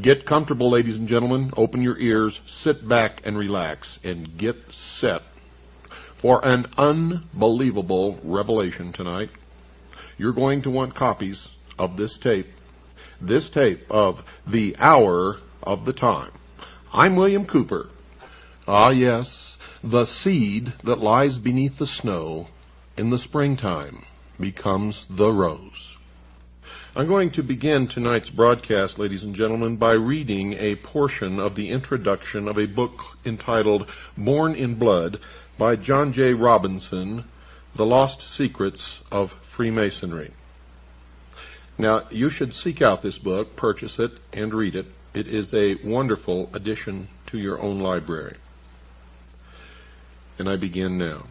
Get comfortable, ladies and gentlemen. Open your ears, sit back and relax, and get set for an unbelievable revelation tonight. You're going to want copies of this tape of The Hour of the Time. I'm William Cooper. Ah, yes, the seed that lies beneath the snow in the springtime becomes the rose. I'm going to begin tonight's broadcast, ladies and gentlemen, by reading a portion of the introduction of a book entitled Born in Blood by John J. Robinson, The Lost Secrets of Freemasonry. Now, you should seek out this book, purchase it, and read it. It is a wonderful addition to your own library. And I begin now.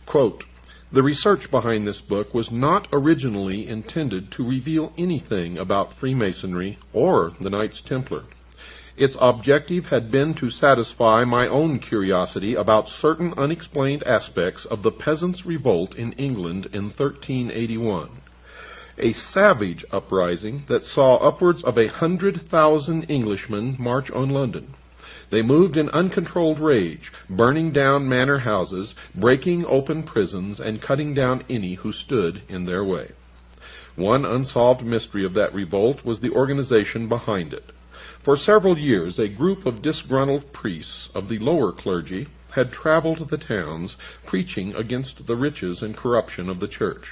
Quote, "The research behind this book was not originally intended to reveal anything about Freemasonry or the Knights Templar. Its objective had been to satisfy my own curiosity about certain unexplained aspects of the Peasants' Revolt in England in 1381, a savage uprising that saw upwards of 100,000 Englishmen march on London. They moved in uncontrolled rage, burning down manor houses, breaking open prisons, and cutting down any who stood in their way. One unsolved mystery of that revolt was the organization behind it. For several years, a group of disgruntled priests of the lower clergy had traveled the towns, preaching against the riches and corruption of the church.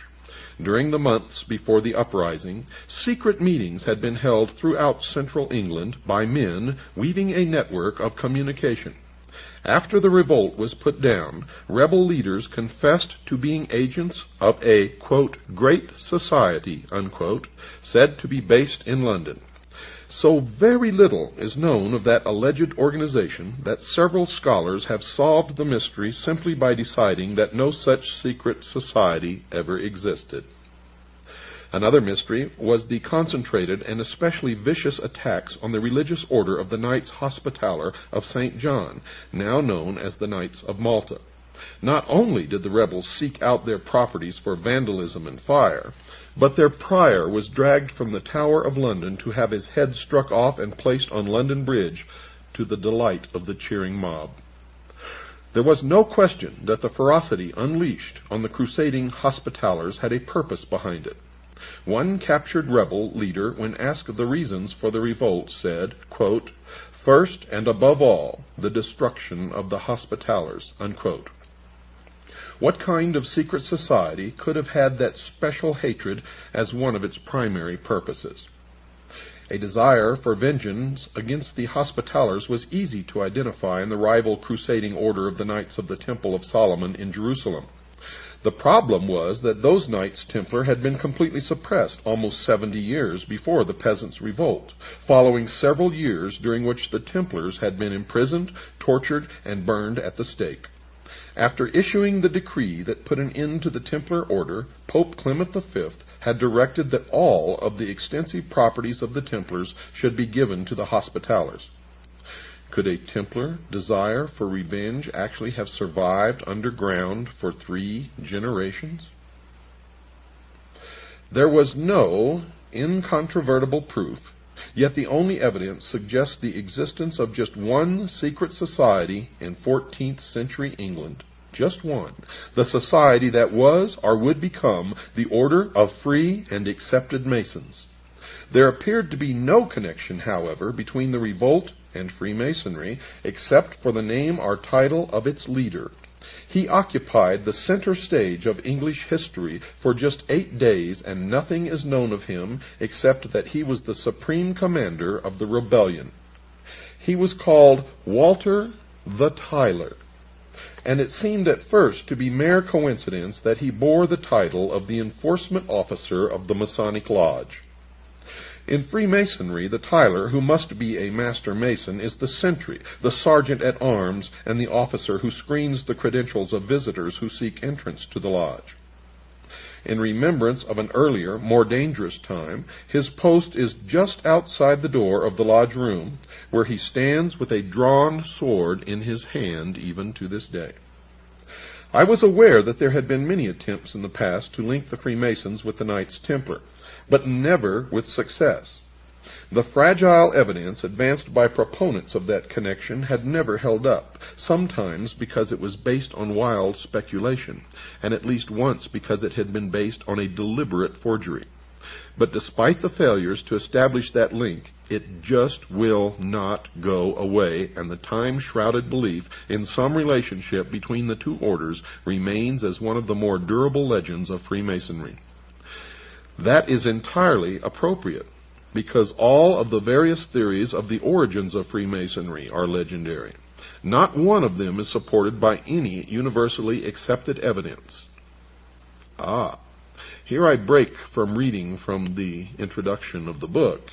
During the months before the uprising, secret meetings had been held throughout central England by men weaving a network of communication. After the revolt was put down, rebel leaders confessed to being agents of a, quote, great society, unquote, said to be based in London. So very little is known of that alleged organization that several scholars have solved the mystery simply by deciding that no such secret society ever existed. Another mystery was the concentrated and especially vicious attacks on the religious order of the Knights Hospitaller of St. John, now known as the Knights of Malta. Not only did the rebels seek out their properties for vandalism and fire, but their prior was dragged from the Tower of London to have his head struck off and placed on London Bridge, to the delight of the cheering mob. There was no question that the ferocity unleashed on the crusading Hospitallers had a purpose behind it. One captured rebel leader, when asked the reasons for the revolt, said, quote, "First and above all, the destruction of the Hospitallers," unquote. What kind of secret society could have had that special hatred as one of its primary purposes? A desire for vengeance against the Hospitallers was easy to identify in the rival crusading order of the Knights of the Temple of Solomon in Jerusalem. The problem was that those Knights Templar had been completely suppressed almost 70 years before the Peasants' Revolt, following several years during which the Templars had been imprisoned, tortured, and burned at the stake. After issuing the decree that put an end to the Templar order, Pope Clement V had directed that all of the extensive properties of the Templars should be given to the Hospitallers. Could a Templar desire for revenge actually have survived underground for 3 generations? There was no incontrovertible proof, yet the only evidence suggests the existence of just one secret society in 14th century England. Just one. The society that was or would become the Order of Free and Accepted Masons. There appeared to be no connection, however, between the revolt and Freemasonry, except for the name or title of its leader. He occupied the center stage of English history for just 8 days, and nothing is known of him except that he was the supreme commander of the rebellion. He was called Walter the Tyler, and it seemed at first to be mere coincidence that he bore the title of the enforcement officer of the Masonic Lodge. In Freemasonry, the Tyler, who must be a master mason, is the sentry, the sergeant-at-arms, and the officer who screens the credentials of visitors who seek entrance to the lodge. In remembrance of an earlier, more dangerous time, his post is just outside the door of the lodge room, where he stands with a drawn sword in his hand even to this day. I was aware that there had been many attempts in the past to link the Freemasons with the Knights Templar, but never with success. The fragile evidence advanced by proponents of that connection had never held up, sometimes because it was based on wild speculation, and at least once because it had been based on a deliberate forgery. But despite the failures to establish that link, it just will not go away, and the time-shrouded belief in some relationship between the two orders remains as one of the more durable legends of Freemasonry. That is entirely appropriate, because all of the various theories of the origins of Freemasonry are legendary. Not one of them is supported by any universally accepted evidence. Here I break from reading from the introduction of the book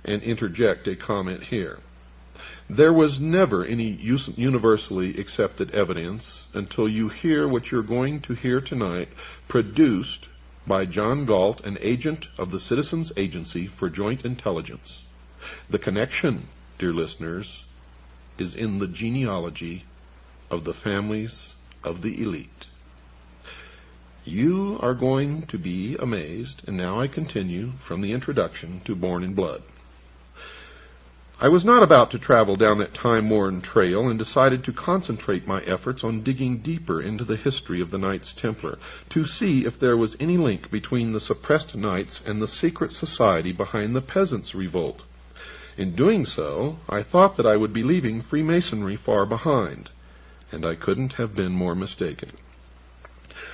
and interject a comment here. There was never any universally accepted evidence until you hear what you're going to hear tonight, produced by John Galt, an agent of the Citizens Agency for Joint Intelligence. The connection, dear listeners, is in the genealogy of the families of the elite. You are going to be amazed, and now I continue from the introduction to Born in Blood. I was not about to travel down that time-worn trail and decided to concentrate my efforts on digging deeper into the history of the Knights Templar, to see if there was any link between the suppressed knights and the secret society behind the Peasants' Revolt. In doing so, I thought that I would be leaving Freemasonry far behind, and I couldn't have been more mistaken.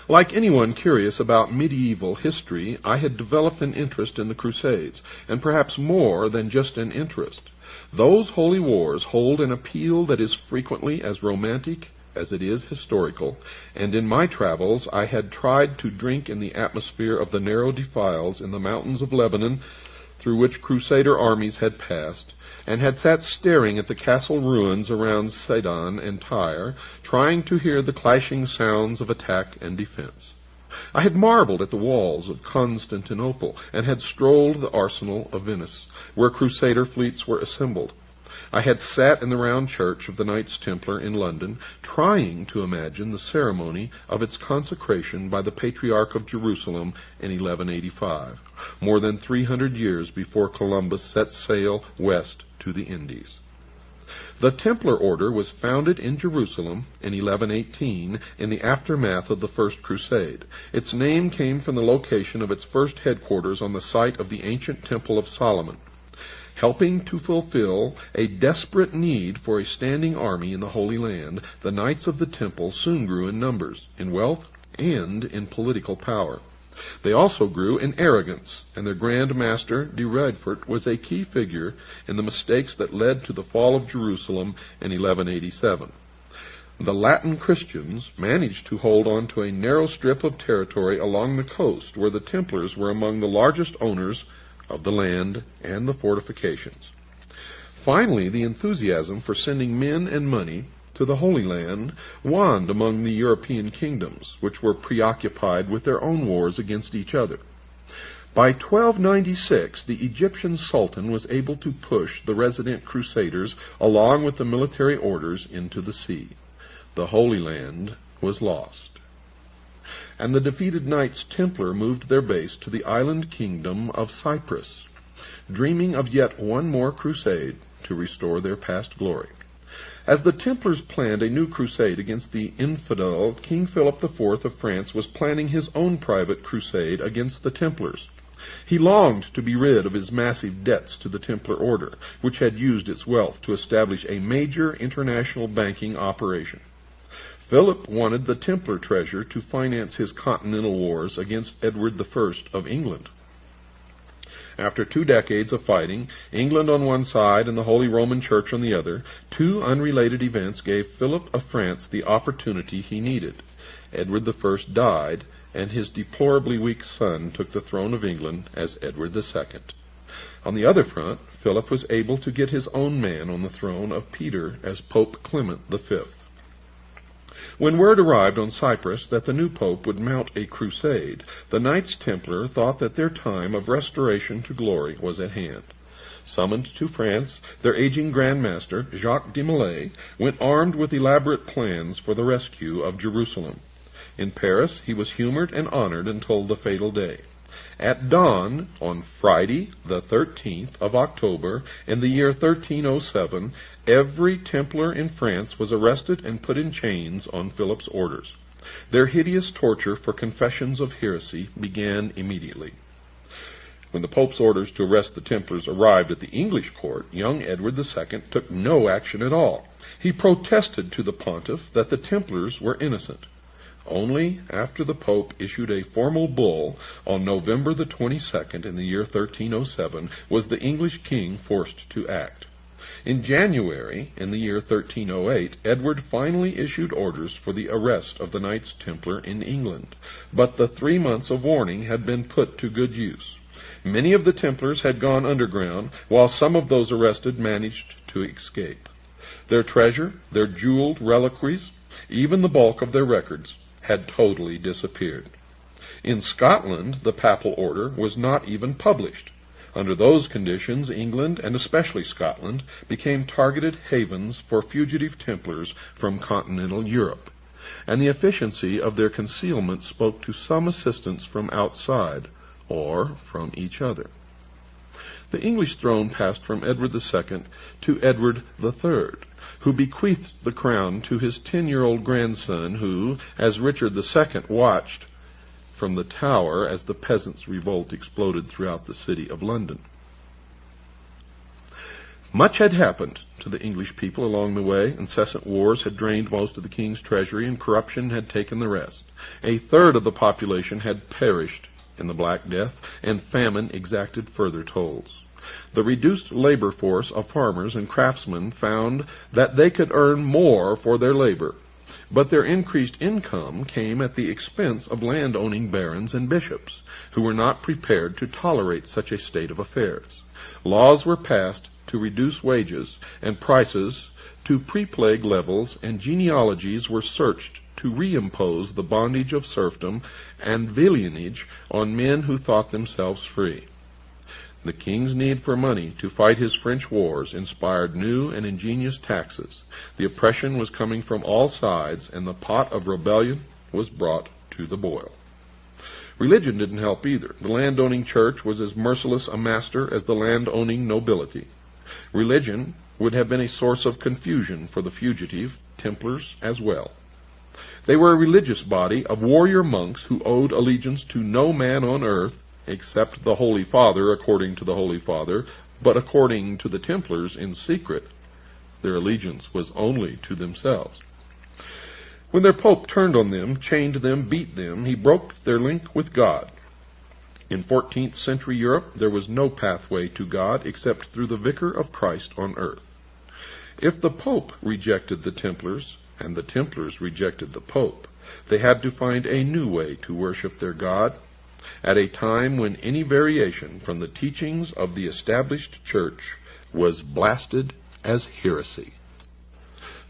Like anyone curious about medieval history, I had developed an interest in the Crusades, and perhaps more than just an interest. Those holy wars hold an appeal that is frequently as romantic as it is historical, and in my travels I had tried to drink in the atmosphere of the narrow defiles in the mountains of Lebanon through which Crusader armies had passed, and had sat staring at the castle ruins around Sidon and Tyre, trying to hear the clashing sounds of attack and defense. I had marveled at the walls of Constantinople, and had strolled the arsenal of Venice, where Crusader fleets were assembled. I had sat in the round church of the Knights Templar in London, trying to imagine the ceremony of its consecration by the Patriarch of Jerusalem in 1185, more than 300 years before Columbus set sail west to the Indies. The Templar Order was founded in Jerusalem in 1118 in the aftermath of the First Crusade. Its name came from the location of its first headquarters on the site of the ancient Temple of Solomon. Helping to fulfill a desperate need for a standing army in the Holy Land, the Knights of the Temple soon grew in numbers, in wealth, and in political power. They also grew in arrogance, and their Grand Master, de Redfort, was a key figure in the mistakes that led to the fall of Jerusalem in 1187. The Latin Christians managed to hold on to a narrow strip of territory along the coast, where the Templars were among the largest owners of the land and the fortifications. Finally, the enthusiasm for sending men and money to the Holy Land waned among the European kingdoms, which were preoccupied with their own wars against each other. By 1296, the Egyptian Sultan was able to push the resident Crusaders along with the military orders into the sea. The Holy Land was lost, and the defeated Knights Templar moved their base to the island kingdom of Cyprus, dreaming of yet one more crusade to restore their past glory. As the Templars planned a new crusade against the infidel, King Philip IV of France was planning his own private crusade against the Templars. He longed to be rid of his massive debts to the Templar Order, which had used its wealth to establish a major international banking operation. Philip wanted the Templar treasure to finance his continental wars against Edward I of England. After 2 decades of fighting, England on one side and the Holy Roman Church on the other, 2 unrelated events gave Philip of France the opportunity he needed. Edward I died, and his deplorably weak son took the throne of England as Edward II. On the other front, Philip was able to get his own man on the throne of Peter as Pope Clement V. When word arrived on Cyprus that the new pope would mount a crusade, the Knights Templar thought that their time of restoration to glory was at hand. Summoned to France, their aging Grand Master, Jacques de Molay, went armed with elaborate plans for the rescue of Jerusalem. In Paris, he was humored and honored until the fatal day. At dawn on Friday, the 13th of October, in the year 1307, every Templar in France was arrested and put in chains on Philip's orders. Their hideous torture for confessions of heresy began immediately. When the Pope's orders to arrest the Templars arrived at the English court, young Edward II took no action at all. He protested to the pontiff that the Templars were innocent. Only after the Pope issued a formal bull on November the 22nd in the year 1307 was the English king forced to act. In January, in the year 1308, Edward finally issued orders for the arrest of the Knights Templar in England, but the 3 months of warning had been put to good use. Many of the Templars had gone underground, while some of those arrested managed to escape. Their treasure, their jeweled reliquaries, even the bulk of their records, had totally disappeared. In Scotland, the papal order was not even published. Under those conditions, England, and especially Scotland, became targeted havens for fugitive Templars from continental Europe, and the efficiency of their concealment spoke to some assistance from outside, or from each other. The English throne passed from Edward II to Edward III, who bequeathed the crown to his 10-year-old grandson, who, as Richard II watched from the Tower as the peasants' revolt exploded throughout the city of London. Much had happened to the English people along the way. Incessant wars had drained most of the king's treasury, and corruption had taken the rest. A third of the population had perished in the Black Death, and famine exacted further tolls. The reduced labor force of farmers and craftsmen found that they could earn more for their labor, but their increased income came at the expense of land-owning barons and bishops, who were not prepared to tolerate such a state of affairs. Laws were passed to reduce wages and prices to pre-plague levels, and genealogies were searched to reimpose the bondage of serfdom and villeinage on men who thought themselves free. The king's need for money to fight his French wars inspired new and ingenious taxes. The oppression was coming from all sides, and the pot of rebellion was brought to the boil. Religion didn't help either. The landowning church was as merciless a master as the landowning nobility. Religion would have been a source of confusion for the fugitive Templars as well. They were a religious body of warrior monks who owed allegiance to no man on earth except the Holy Father, according to the Holy Father, but according to the Templars in secret, their allegiance was only to themselves. When their Pope turned on them, chained them, beat them, he broke their link with God. In 14th century Europe, there was no pathway to God except through the Vicar of Christ on earth. If the Pope rejected the Templars, and the Templars rejected the Pope, they had to find a new way to worship their God, at a time when any variation from the teachings of the established church was blasted as heresy.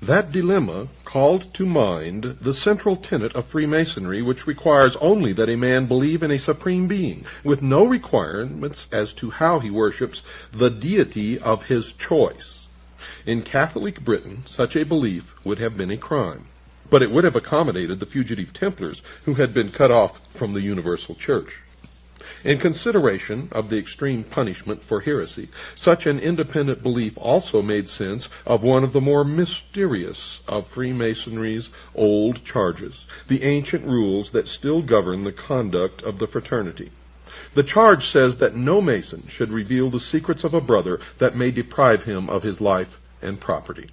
That dilemma called to mind the central tenet of Freemasonry, which requires only that a man believe in a supreme being, with no requirements as to how he worships the deity of his choice. In Catholic Britain, such a belief would have been a crime, but it would have accommodated the fugitive Templars who had been cut off from the universal church. In consideration of the extreme punishment for heresy, such an independent belief also made sense of one of the more mysterious of Freemasonry's old charges, the ancient rules that still govern the conduct of the fraternity. The charge says that no Mason should reveal the secrets of a brother that may deprive him of his life and property.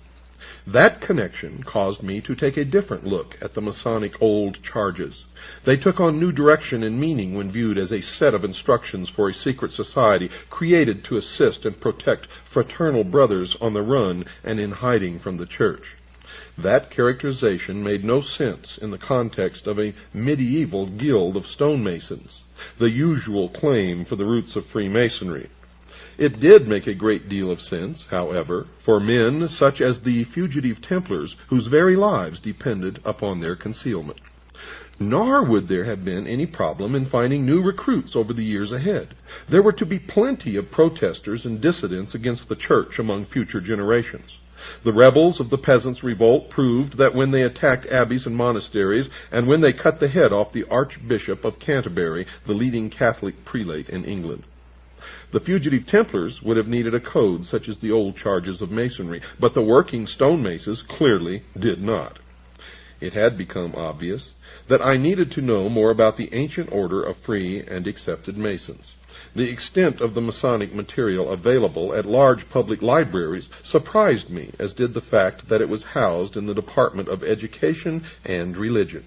That connection caused me to take a different look at the Masonic old charges. They took on new direction and meaning when viewed as a set of instructions for a secret society created to assist and protect fraternal brothers on the run and in hiding from the church. That characterization made no sense in the context of a medieval guild of stonemasons, the usual claim for the roots of Freemasonry. It did make a great deal of sense, however, for men such as the fugitive Templars, whose very lives depended upon their concealment. Nor would there have been any problem in finding new recruits over the years ahead. There were to be plenty of protesters and dissidents against the church among future generations. The rebels of the Peasants' Revolt proved that when they attacked abbeys and monasteries, and when they cut the head off the Archbishop of Canterbury, the leading Catholic prelate in England. The fugitive Templars would have needed a code such as the old charges of Masonry, but the working stonemaces clearly did not. It had become obvious that I needed to know more about the ancient order of free and accepted Masons. The extent of the Masonic material available at large public libraries surprised me, as did the fact that it was housed in the Department of Education and Religion.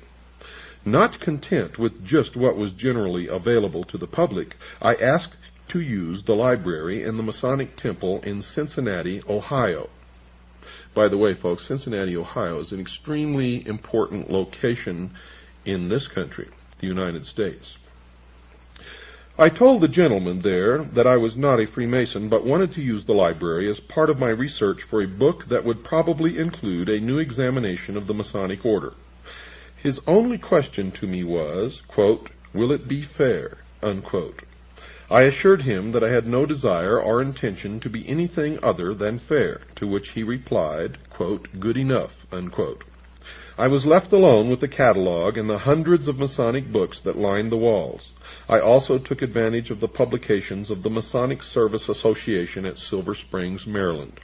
Not content with just what was generally available to the public, I asked to use the library in the Masonic Temple in Cincinnati, Ohio. By the way, folks, Cincinnati, Ohio is an extremely important location in this country, the United States. I told the gentleman there that I was not a Freemason, but wanted to use the library as part of my research for a book that would probably include a new examination of the Masonic order. His only question to me was, quote, "Will it be fair?" unquote. I assured him that I had no desire or intention to be anything other than fair, to which he replied, quote, "Good enough," unquote. I was left alone with the catalog and the hundreds of Masonic books that lined the walls. I also took advantage of the publications of the Masonic Service Association at Silver Springs, Maryland.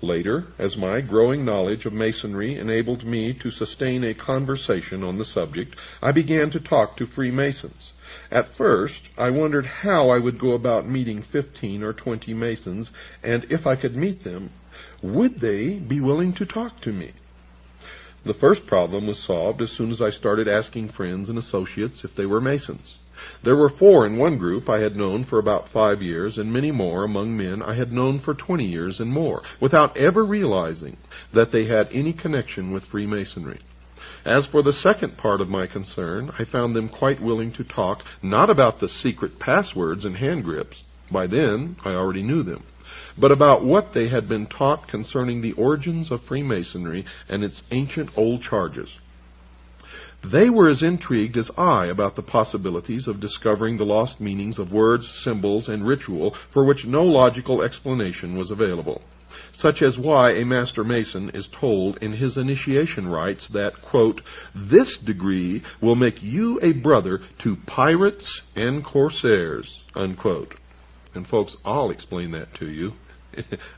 Later, as my growing knowledge of Masonry enabled me to sustain a conversation on the subject, I began to talk to Freemasons. At first, I wondered how I would go about meeting 15 or 20 Masons, and if I could meet them, would they be willing to talk to me? The first problem was solved as soon as I started asking friends and associates if they were Masons. There were 4 in one group I had known for about 5 years, and many more among men I had known for 20 years and more, without ever realizing that they had any connection with Freemasonry. As for the second part of my concern, I found them quite willing to talk, not about the secret passwords and hand grips, by then I already knew them, but about what they had been taught concerning the origins of Freemasonry and its ancient old charges. They were as intrigued as I about the possibilities of discovering the lost meanings of words, symbols, and ritual for which no logical explanation was available, such as why a Master Mason is told in his initiation rites that, quote, "This degree will make you a brother to pirates and corsairs," unquote. And folks, I'll explain that to you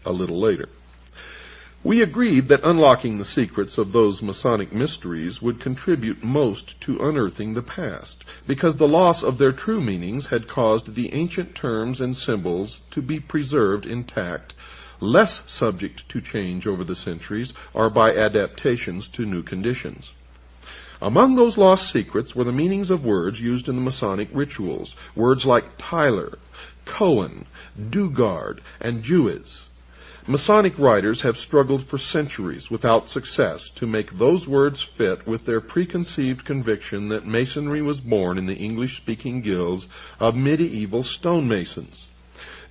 a little later. We agreed that unlocking the secrets of those Masonic mysteries would contribute most to unearthing the past, because the loss of their true meanings had caused the ancient terms and symbols to be preserved intact, less subject to change over the centuries or by adaptations to new conditions. Among those lost secrets were the meanings of words used in the Masonic rituals, words like Tyler, Cohen, Dugard, and Jewess. Masonic writers have struggled for centuries without success to make those words fit with their preconceived conviction that Masonry was born in the English-speaking guilds of medieval stonemasons.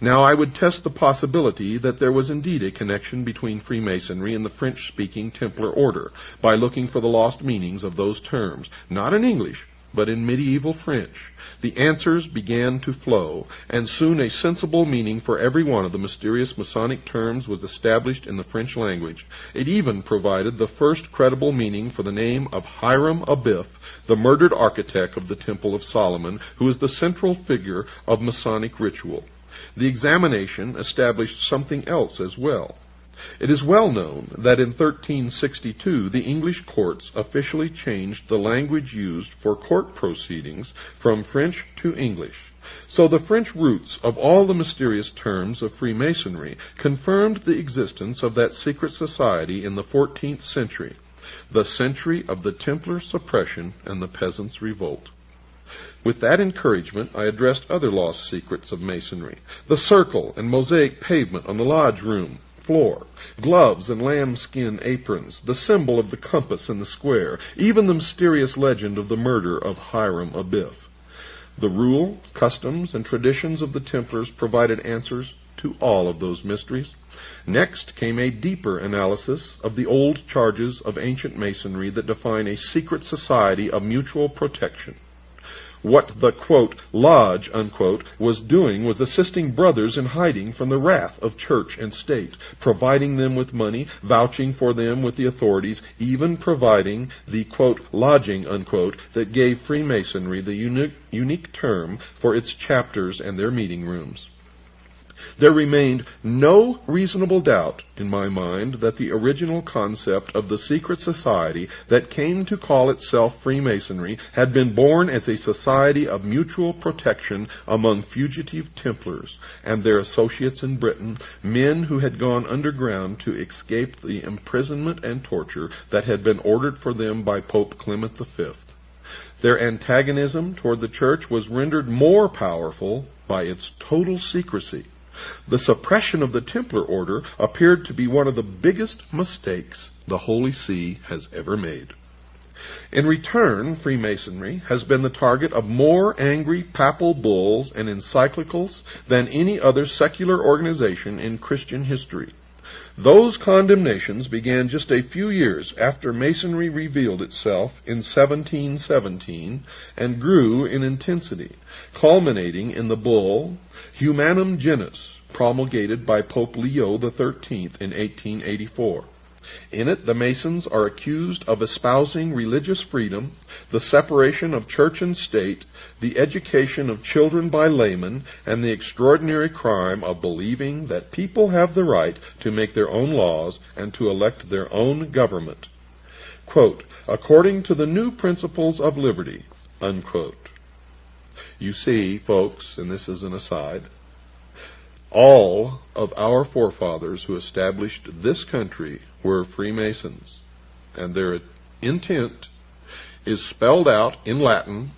Now I would test the possibility that there was indeed a connection between Freemasonry and the French-speaking Templar order by looking for the lost meanings of those terms, not in English, but in medieval French. The answers began to flow, and soon a sensible meaning for every one of the mysterious Masonic terms was established in the French language. It even provided the first credible meaning for the name of Hiram Abiff, the murdered architect of the Temple of Solomon, who is the central figure of Masonic ritual. The examination established something else as well. It is well known that in 1362 the English courts officially changed the language used for court proceedings from French to English. So the French roots of all the mysterious terms of Freemasonry confirmed the existence of that secret society in the 14th century, the century of the Templar suppression and the Peasants' Revolt. With that encouragement, I addressed other lost secrets of Masonry: the circle and mosaic pavement on the lodge room floor, gloves and lambskin aprons, the symbol of the compass and the square, even the mysterious legend of the murder of Hiram Abiff. The rule, customs, and traditions of the Templars provided answers to all of those mysteries. Next came a deeper analysis of the old charges of ancient Masonry that define a secret society of mutual protection. What the, quote, lodge, unquote, was doing was assisting brothers in hiding from the wrath of church and state, providing them with money, vouching for them with the authorities, even providing the, quote, lodging, unquote, that gave Freemasonry the unique term for its chapters and their meeting rooms. There remained no reasonable doubt in my mind that the original concept of the secret society that came to call itself Freemasonry had been born as a society of mutual protection among fugitive Templars and their associates in Britain, men who had gone underground to escape the imprisonment and torture that had been ordered for them by Pope Clement V. Their antagonism toward the Church was rendered more powerful by its total secrecy. The suppression of the Templar order appeared to be one of the biggest mistakes the Holy See has ever made. In return, Freemasonry has been the target of more angry papal bulls and encyclicals than any other secular organization in Christian history. Those condemnations began just a few years after Masonry revealed itself in 1717 and grew in intensity, culminating in the bull Humanum Genus, promulgated by Pope Leo XIII in 1884. In it, the Masons are accused of espousing religious freedom, the separation of church and state, the education of children by laymen, and the extraordinary crime of believing that people have the right to make their own laws and to elect their own government, quote, according to the new principles of liberty, unquote. You see, folks, and this is an aside, all of our forefathers who established this country were Freemasons, and their intent is spelled out in Latin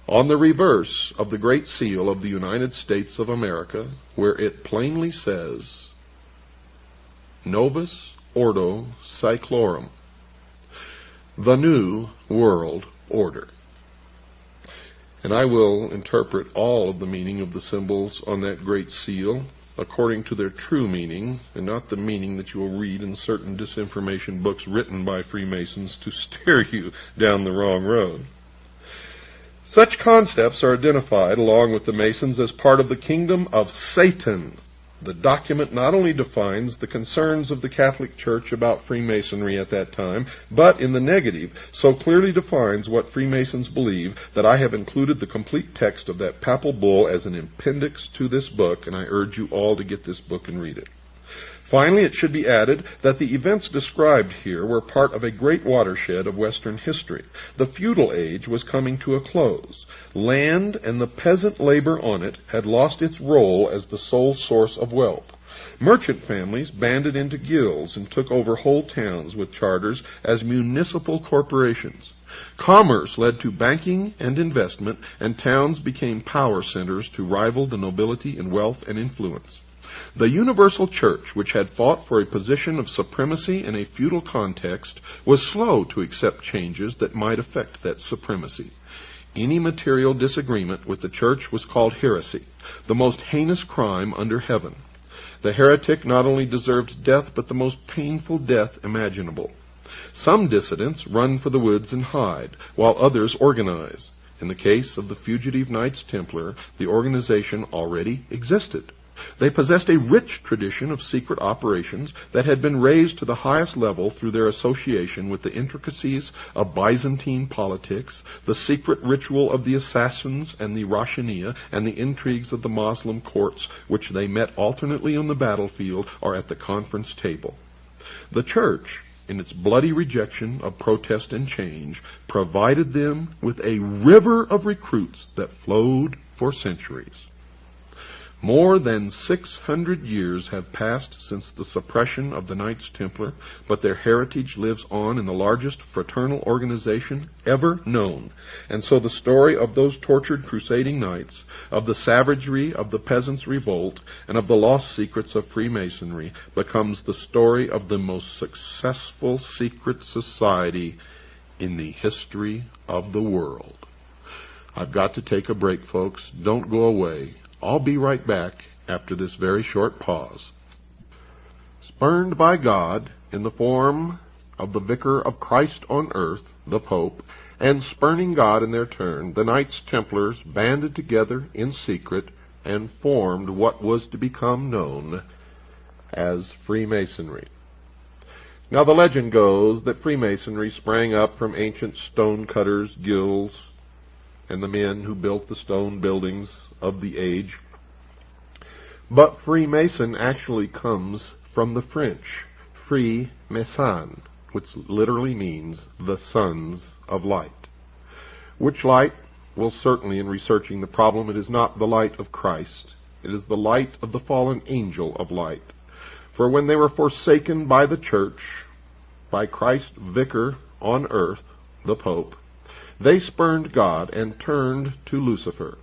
on the reverse of the Great Seal of the United States of America, where it plainly says, Novus Ordo Seclorum, the New World Order. And I will interpret all of the meaning of the symbols on that great seal according to their true meaning, and not the meaning that you will read in certain disinformation books written by Freemasons to steer you down the wrong road. Such concepts are identified along with the Masons as part of the kingdom of Satan. The document not only defines the concerns of the Catholic Church about Freemasonry at that time, but in the negative, so clearly defines what Freemasons believe that I have included the complete text of that papal bull as an appendix to this book, and I urge you all to get this book and read it. Finally, it should be added that the events described here were part of a great watershed of Western history. The feudal age was coming to a close. Land and the peasant labor on it had lost its role as the sole source of wealth. Merchant families banded into guilds and took over whole towns with charters as municipal corporations. Commerce led to banking and investment, and towns became power centers to rival the nobility in wealth and influence. The universal church, which had fought for a position of supremacy in a feudal context, was slow to accept changes that might affect that supremacy. Any material disagreement with the church was called heresy, the most heinous crime under heaven. The heretic not only deserved death, but the most painful death imaginable. Some dissidents run for the woods and hide, while others organize. In the case of the fugitive Knights Templar, the organization already existed. They possessed a rich tradition of secret operations that had been raised to the highest level through their association with the intricacies of Byzantine politics, the secret ritual of the assassins and the Rashaniya, and the intrigues of the Moslem courts, which they met alternately on the battlefield or at the conference table. The Church, in its bloody rejection of protest and change, provided them with a river of recruits that flowed for centuries. More than 600 years have passed since the suppression of the Knights Templar, but their heritage lives on in the largest fraternal organization ever known. And so the story of those tortured crusading knights, of the savagery of the peasants' revolt, and of the lost secrets of Freemasonry becomes the story of the most successful secret society in the history of the world. I've got to take a break, folks. Don't go away. I'll be right back after this very short pause. Spurned by God in the form of the Vicar of Christ on earth, the Pope, And spurning God in their turn, the Knights Templars banded together in secret and formed what was to become known as Freemasonry. Now the legend goes that Freemasonry sprang up from ancient stonecutters' guilds and the men who built the stone buildings of the age. But Freemason actually comes from the French, Free Mason, which literally means the sons of light. Which light? Well, certainly in researching the problem, it is not the light of Christ. It is the light of the fallen angel of light. For when they were forsaken by the church, by Christ's vicar on earth, the Pope, they spurned God and turned to Lucifer.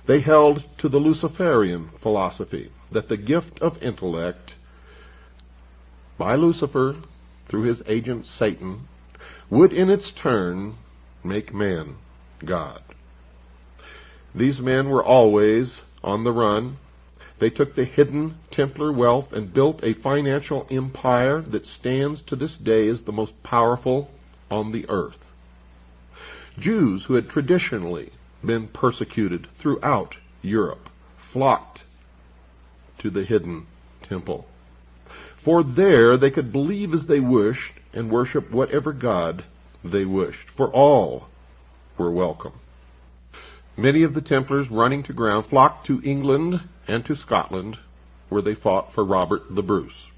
They held to the Luciferian philosophy that the gift of intellect by Lucifer, through his agent Satan, would in its turn make man God. These men were always on the run. They took the hidden Templar wealth and built a financial empire that stands to this day as the most powerful on the earth. Jews who had traditionally been persecuted throughout Europe flocked to the hidden temple. For there they could believe as they wished and worship whatever God they wished, for all were welcome. Many of the Templars running to ground flocked to England and to Scotland, where they fought for Robert the Bruce,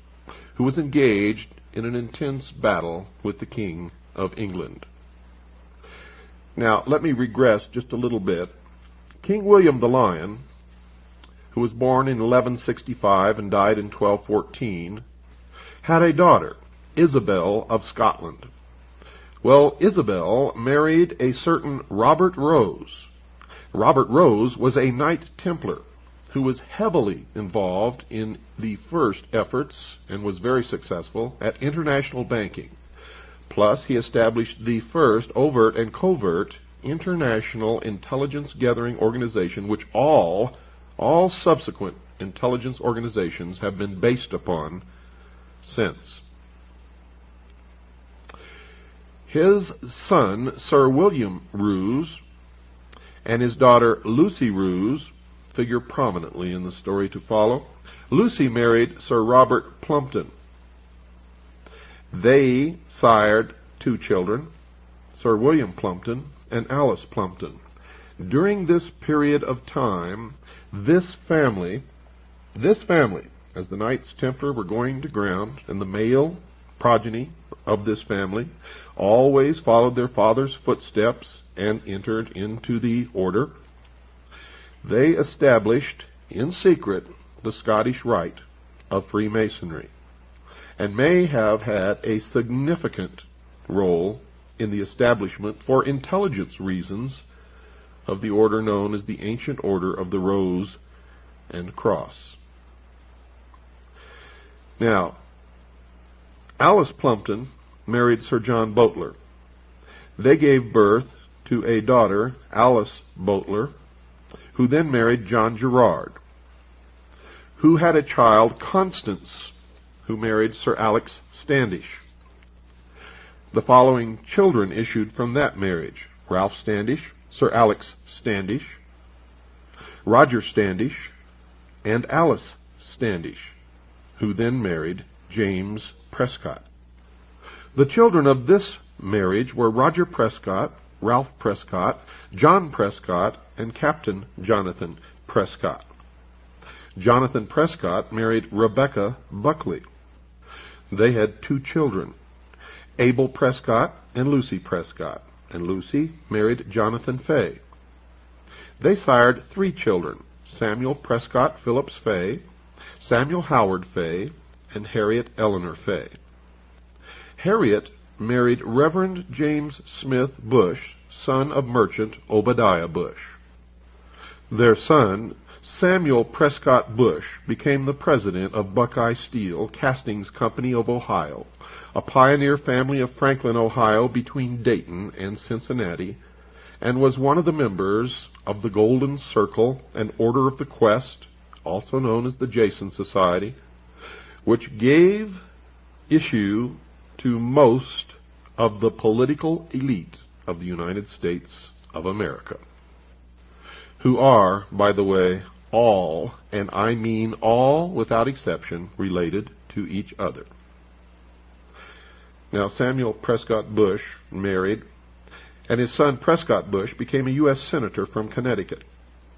who was engaged in an intense battle with the King of England. Now, let me regress just a little bit. King William the Lion, who was born in 1165 and died in 1214, had a daughter, Isabel of Scotland. Well, Isabel married a certain Robert Rose. Robert Rose was a Knight Templar who was heavily involved in the first efforts and was very successful at international banking. Plus, he established the first overt and covert international intelligence gathering organization, which all subsequent intelligence organizations have been based upon since. His son, Sir William Roos, and his daughter Lucy Roos figure prominently in the story to follow. Lucy married Sir Robert Plumpton. They sired two children, Sir William Plumpton and Alice Plumpton. During this period of time, this family, as the Knights Templar were going to ground, and the male progeny of this family always followed their father's footsteps and entered into the order. They established in secret the Scottish Rite of Freemasonry, and may have had a significant role in the establishment, for intelligence reasons, of the order known as the Ancient Order of the Rose and Cross. Now, Alice Plumpton married Sir John Boteler. They gave birth to a daughter, Alice Boteler, who then married John Gerard, who had a child, Constance, who married Sir Alex Standish. The following children issued from that marriage: Ralph Standish, Sir Alex Standish, Roger Standish, and Alice Standish, who then married James Prescott. The children of this marriage were Roger Prescott, Ralph Prescott, John Prescott, and Captain Jonathan Prescott. Jonathan Prescott married Rebecca Buckley. They had two children, Abel Prescott and Lucy Prescott, and Lucy married Jonathan Fay. They sired three children, Samuel Prescott Phillips Fay, Samuel Howard Fay, and Harriet Eleanor Fay. Harriet married Reverend James Smith Bush, son of merchant Obadiah Bush. Their son, Samuel Prescott Bush, became the president of Buckeye Steel Castings Company of Ohio, a pioneer family of Franklin, Ohio, between Dayton and Cincinnati, and was one of the members of the Golden Circle and Order of the Quest, also known as the Jason Society, which gave issue to most of the political elite of the United States of America, who are, by the way, all, and I mean all without exception, related to each other. Now, Samuel Prescott Bush married, and his son Prescott Bush became a U.S. Senator from Connecticut,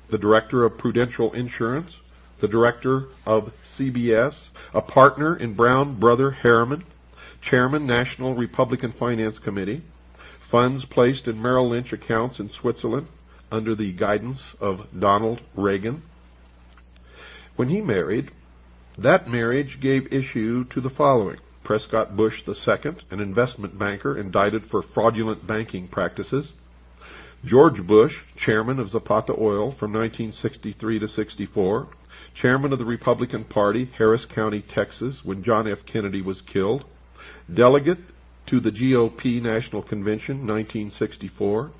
the director of Prudential Insurance, the director of CBS, a partner in Brown Brother Harriman, chairman National Republican Finance Committee, funds placed in Merrill Lynch accounts in Switzerland under the guidance of Donald Reagan. When he married, that marriage gave issue to the following: Prescott Bush II, an investment banker indicted for fraudulent banking practices; George Bush, chairman of Zapata Oil from 1963 to 64, chairman of the Republican Party, Harris County, Texas, when John F. Kennedy was killed; delegate to the GOP National Convention, 1964,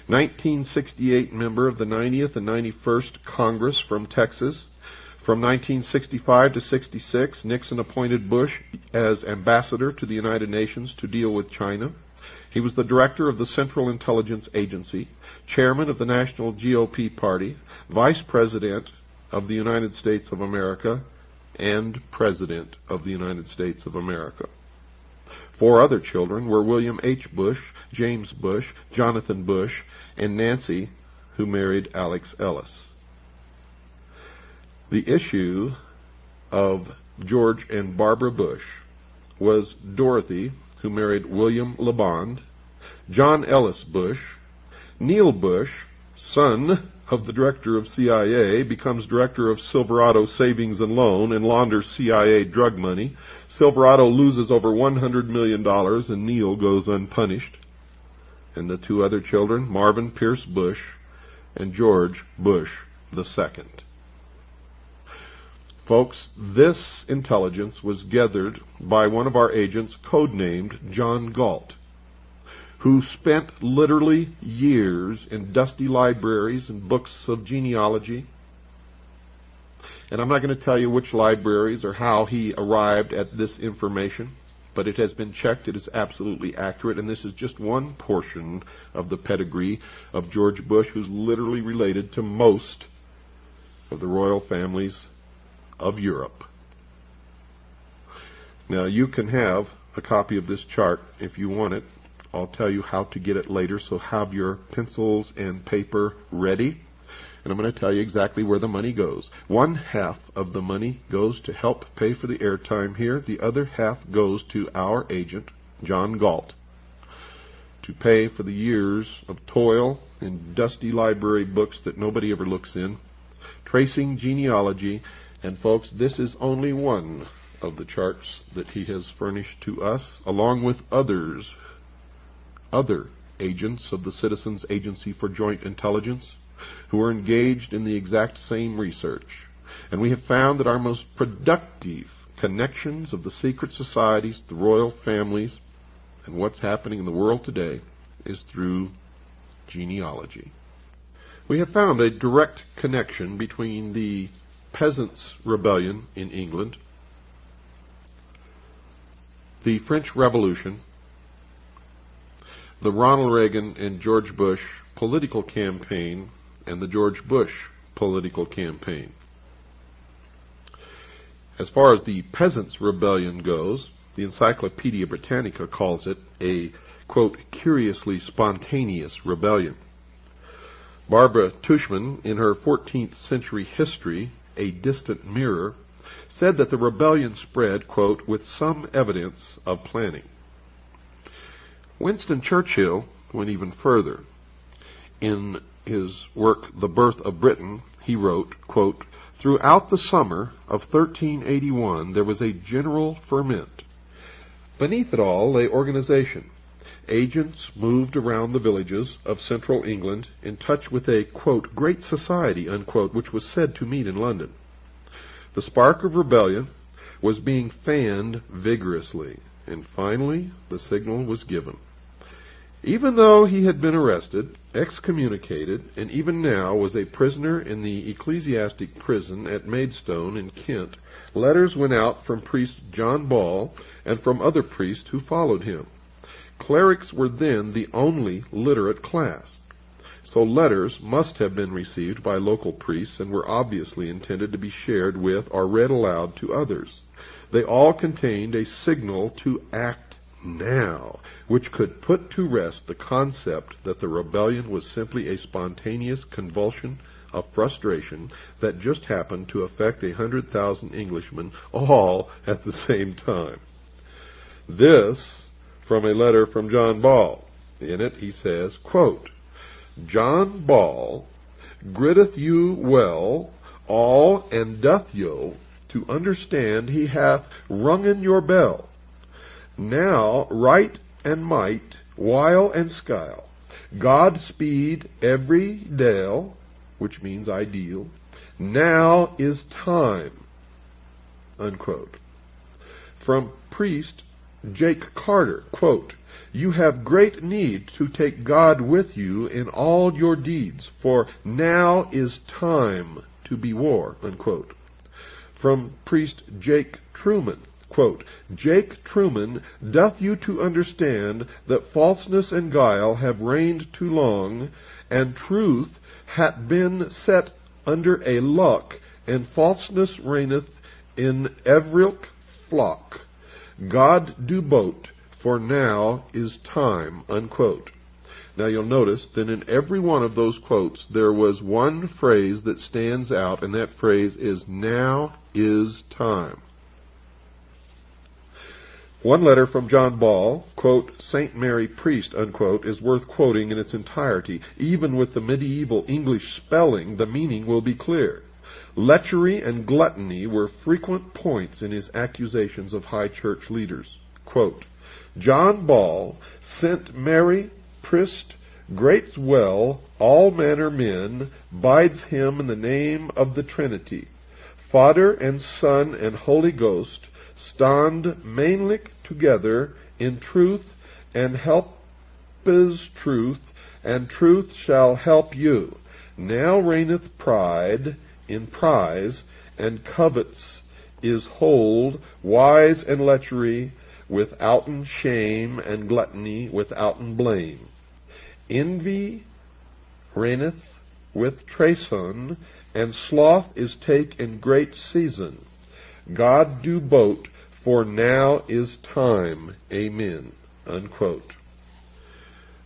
1968 member of the 90th and 91st Congress from Texas. From 1965 to 66, Nixon appointed Bush as ambassador to the United Nations to deal with China. He was the director of the Central Intelligence Agency, chairman of the National GOP Party, vice president of the United States of America, and president of the United States of America. 4 other children were William H. Bush, James Bush, Jonathan Bush, and Nancy, who married Alex Ellis. The issue of George and Barbara Bush was Dorothy, who married William LeBond, John Ellis Bush, Neil Bush, son of the director of CIA, becomes director of Silverado Savings and Loan and launders CIA drug money. Silverado loses over $100 million and Neil goes unpunished. And the 2 other children, Marvin Pierce Bush and George Bush II. Folks, this intelligence was gathered by one of our agents, codenamed John Galt, who spent literally years in dusty libraries and books of genealogy. And I'm not going to tell you which libraries or how he arrived at this information, but it has been checked. It is absolutely accurate, and this is just one portion of the pedigree of George Bush, who's literally related to most of the royal families of Europe. Now, you can have a copy of this chart if you want it. I'll tell you how to get it later, so have your pencils and paper ready. And I'm going to tell you exactly where the money goes. 1/2 of the money goes to help pay for the airtime here. The other half goes to our agent, John Galt, to pay for the years of toil in dusty library books that nobody ever looks in, tracing genealogy. And folks, this is only one of the charts that he has furnished to us, along with other agents of the Citizens Agency for Joint Intelligence who are engaged in the exact same research. And we have found that our most productive connections of the secret societies, the royal families, and what's happening in the world today is through genealogy. We have found a direct connection between the Peasants' Rebellion in England, the French Revolution, the Ronald Reagan and George Bush political campaign, and the George Bush political campaign. As far as the Peasants' Rebellion goes, the Encyclopedia Britannica calls it a, quote, curiously spontaneous rebellion. Barbara Tushman, in her 14th century history, A Distant Mirror, said that the rebellion spread, quote, with some evidence of planning. Winston Churchill went even further. In his work, The Birth of Britain, he wrote, quote, throughout the summer of 1381 there was a general ferment. Beneath it all lay organization. Agents moved around the villages of central England in touch with a, quote, great society, unquote, which was said to meet in London. The spark of rebellion was being fanned vigorously, and finally the signal was given. Even though he had been arrested, excommunicated, and even now was a prisoner in the ecclesiastic prison at Maidstone in Kent, letters went out from priest John Ball and from other priests who followed him, Clerics were then the only literate class, so letters must have been received by local priests and were obviously intended to be shared with or read aloud to others. They all contained a signal to act now, which could put to rest the concept that the rebellion was simply a spontaneous convulsion of frustration that just happened to affect 100,000 Englishmen all at the same time. This from a letter from John Ball. In it he says, quote, John Ball gritteth you well all and doth yo to understand he hath rungen your bell. Now right and might, while and skyle, God speed every dale, which means ideal. Now is time, unquote. From priest Jake Carter, quote, you have great need to take God with you in all your deeds, for now is time to be war, unquote. From priest Jake Truman, quote, Jake Truman doth you to understand that falseness and guile have reigned too long, and truth hath been set under a lock, and falseness reigneth in every flock. God do bote, for now is time, unquote. Now you'll notice that in every one of those quotes there was one phrase that stands out, and that phrase is now is time. One letter from John Ball, quote, St. Mary Priest, unquote, is worth quoting in its entirety. Even with the medieval English spelling, the meaning will be clear. Lechery and gluttony were frequent points in his accusations of high church leaders. Quote, John Ball sent Mary Priest great well all manner men, bides him in the name of the Trinity. Father and Son and Holy Ghost stand mainly together in truth, and help is truth, and truth shall help you. Now reigneth pride in prize, and covets is hold, wise and lechery, withouten shame, and gluttony withouten blame. Envy reigneth with treason, and sloth is take in great season. God do bote, for now is time. Amen. Unquote.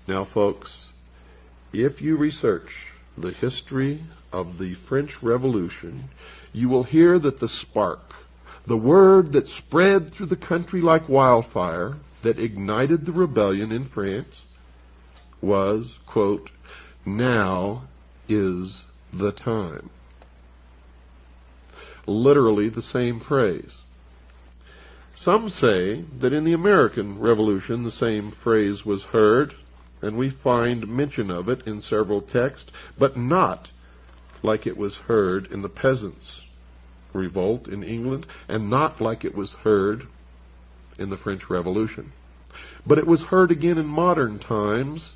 Now, folks, if you research the history of the French Revolution, you will hear that the spark, the word that spread through the country like wildfire, that ignited the rebellion in France, was, quote, now is the time. Literally the same phrase. Some say that in the American Revolution the same phrase was heard, and we find mention of it in several texts, but not like it was heard in the Peasants' Revolt in England, and not like it was heard in the French Revolution. But it was heard again in modern times.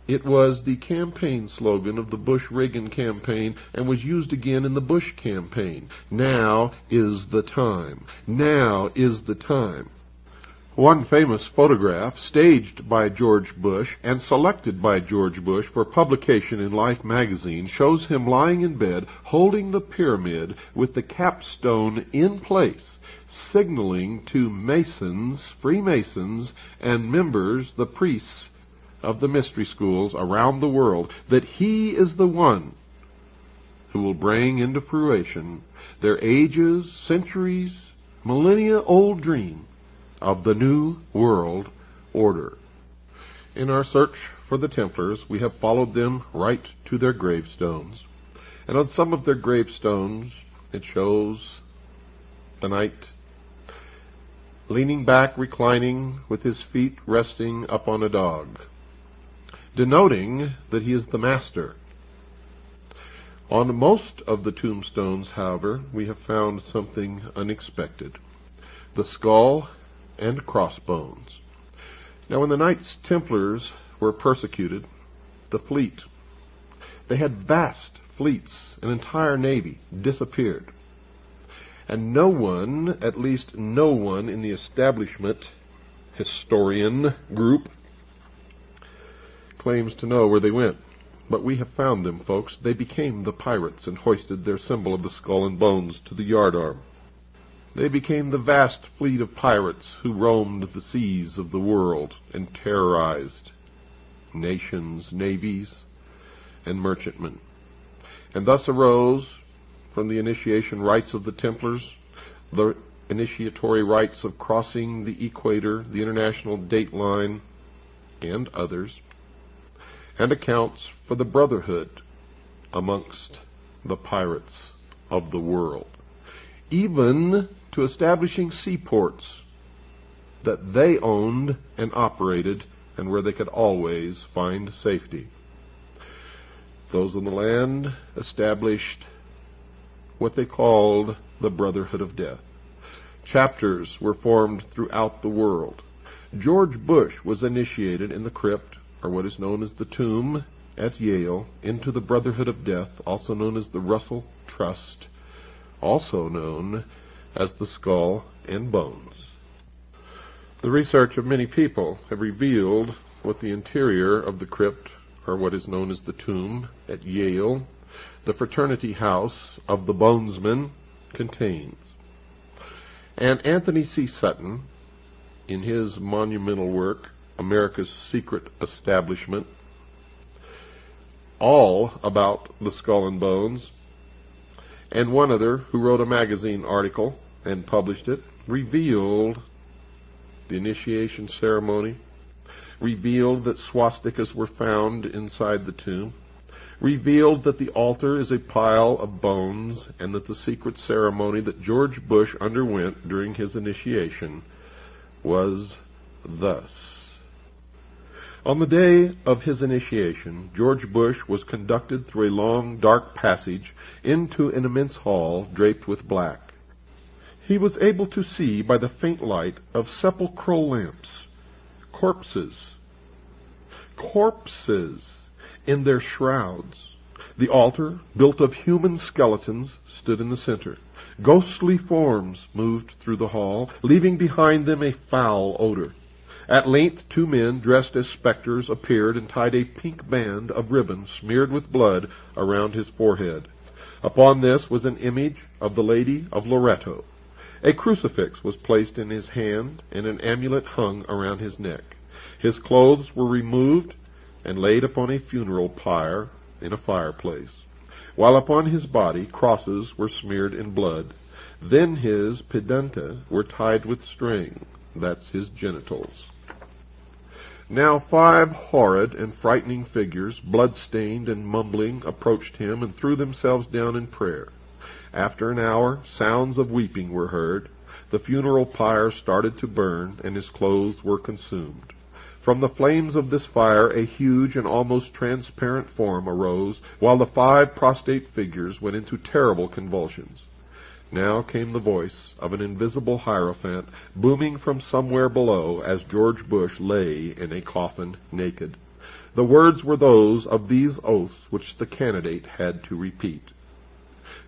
It was the campaign slogan of the Bush-Reagan campaign and was used again in the Bush campaign. Now is the time. Now is the time. One famous photograph, staged by George Bush and selected by George Bush for publication in Life magazine, shows him lying in bed holding the pyramid with the capstone in place, signaling to Masons, Freemasons, and members, the priests of the mystery schools around the world, that he is the one who will bring into fruition their ages, centuries, millennia-old dream of the New World Order. In our search for the Templars, we have followed them right to their gravestones. And on some of their gravestones, it shows the knight leaning back, reclining, with his feet resting upon a dog, denoting that he is the master. On most of the tombstones, however, we have found something unexpected: the skull and crossbones. Now, when the Knights Templars were persecuted, the fleet, they had vast fleets, an entire navy, disappeared. And no one, at least no one in the establishment historian group, claims to know where they went. But we have found them, folks. They became the pirates and hoisted their symbol of the skull and bones to the yardarm. They became the vast fleet of pirates who roamed the seas of the world and terrorized nations, navies, and merchantmen. And thus arose, from the initiation rites of the Templars, the initiatory rites of crossing the equator, the international date line, and others, and accounts for the brotherhood amongst the pirates of the world, even to establishing seaports that they owned and operated and where they could always find safety. Those on the land established what they called the Brotherhood of Death. Chapters were formed throughout the world. George Bush was initiated in the crypt, or what is known as the tomb, at Yale, into the Brotherhood of Death, also known as the Russell Trust, also known as the Skull and Bones. The research of many people have revealed what the interior of the crypt, or what is known as the tomb, at Yale, the fraternity house of the Bonesmen, contains. And Anthony C. Sutton, in his monumental work, America's Secret Establishment, all about the Skull and Bones, and one other who wrote a magazine article and published it, revealed the initiation ceremony, revealed that swastikas were found inside the tomb, revealed that the altar is a pile of bones, and that the secret ceremony that George Bush underwent during his initiation was thus. On the day of his initiation, George Bush was conducted through a long, dark passage into an immense hall draped with black. He was able to see by the faint light of sepulchral lamps corpses in their shrouds. The altar, built of human skeletons, stood in the center. Ghostly forms moved through the hall, leaving behind them a foul odor. At length 2 men dressed as specters appeared and tied a pink band of ribbon smeared with blood around his forehead. Upon this was an image of the Lady of Loretto. A crucifix was placed in his hand, and an amulet hung around his neck. His clothes were removed and laid upon a funeral pyre in a fireplace, while upon his body crosses were smeared in blood. Then his pedunta were tied with string, that's his genitals. Now 5 horrid and frightening figures, blood-stained and mumbling, approached him and threw themselves down in prayer. After an hour, sounds of weeping were heard. The funeral pyre started to burn, and his clothes were consumed. From the flames of this fire a huge and almost transparent form arose, while the 5 prostrate figures went into terrible convulsions. Now came the voice of an invisible hierophant, booming from somewhere below as George Bush lay in a coffin naked. The words were those of these oaths which the candidate had to repeat.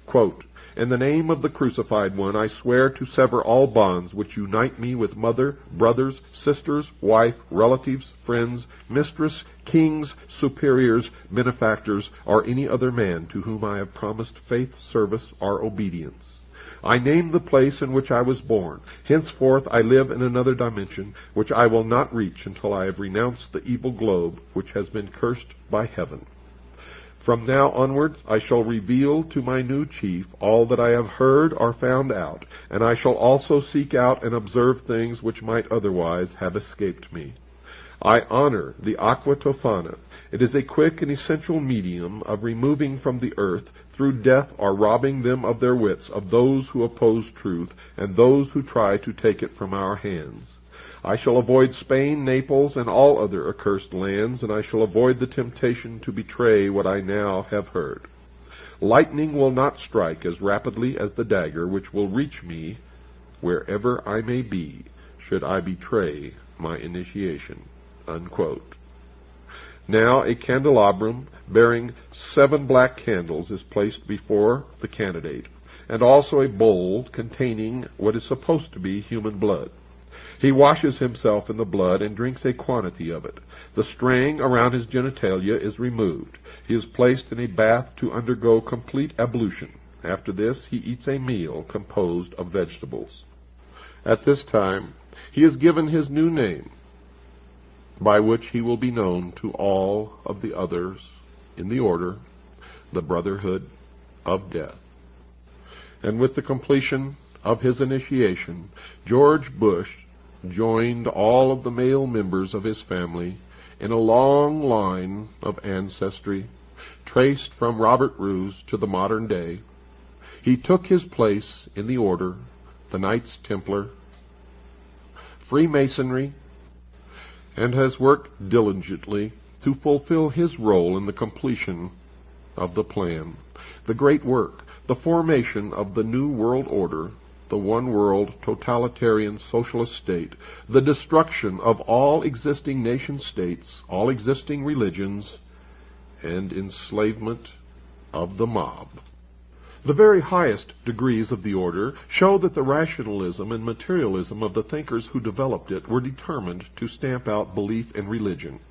Quote, "In the name of the crucified one, I swear to sever all bonds which unite me with mother, brothers, sisters, wife, relatives, friends, mistress, kings, superiors, benefactors, or any other man to whom I have promised faith, service, or obedience. I name the place in which I was born. Henceforth I live in another dimension, which I will not reach until I have renounced the evil globe which has been cursed by heaven. From now onwards I shall reveal to my new chief all that I have heard or found out, and I shall also seek out and observe things which might otherwise have escaped me. I honor the Aqua Tofana. It is a quick and essential medium of removing from the earth, through death or robbing them of their wits, of those who oppose truth, and those who try to take it from our hands. I shall avoid Spain, Naples, and all other accursed lands, and I shall avoid the temptation to betray what I now have heard. Lightning will not strike as rapidly as the dagger, which will reach me wherever I may be, should I betray my initiation." Unquote. Now a candelabrum bearing 7 black candles is placed before the candidate, and also a bowl containing what is supposed to be human blood. He washes himself in the blood and drinks a quantity of it. The string around his genitalia is removed. He is placed in a bath to undergo complete ablution. After this, he eats a meal composed of vegetables. At this time, he is given his new name, by which he will be known to all of the others in the order, the Brotherhood of Death. And with the completion of his initiation, George Bush joined all of the male members of his family in a long line of ancestry, traced from Robert Bruce to the modern day. He took his place in the order, the Knights Templar, Freemasonry, and has worked diligently to fulfill his role in the completion of the plan, the great work, the formation of the New World Order, the one-world totalitarian socialist state, the destruction of all existing nation-states, all existing religions, and enslavement of the mob. The very highest degrees of the order show that the rationalism and materialism of the thinkers who developed it were determined to stamp out belief in religion.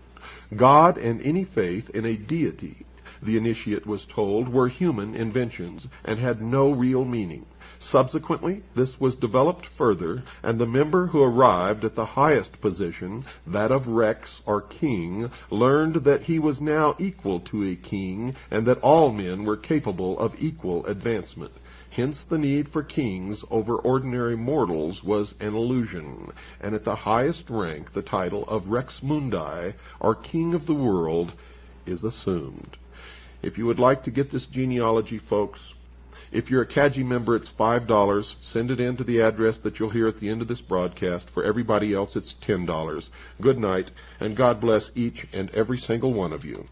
God and any faith in a deity, the initiate was told, were human inventions and had no real meaning. Subsequently, this was developed further, and the member who arrived at the highest position, that of Rex or king, learned that he was now equal to a king, and that all men were capable of equal advancement. Hence the need for kings over ordinary mortals was an illusion, and at the highest rank the title of Rex Mundi, or King of the World, is assumed. If you would like to get this genealogy, folks, if you're a CAGI member, it's $5. Send it in to the address that you'll hear at the end of this broadcast. For everybody else, it's $10. Good night, and God bless each and every single one of you.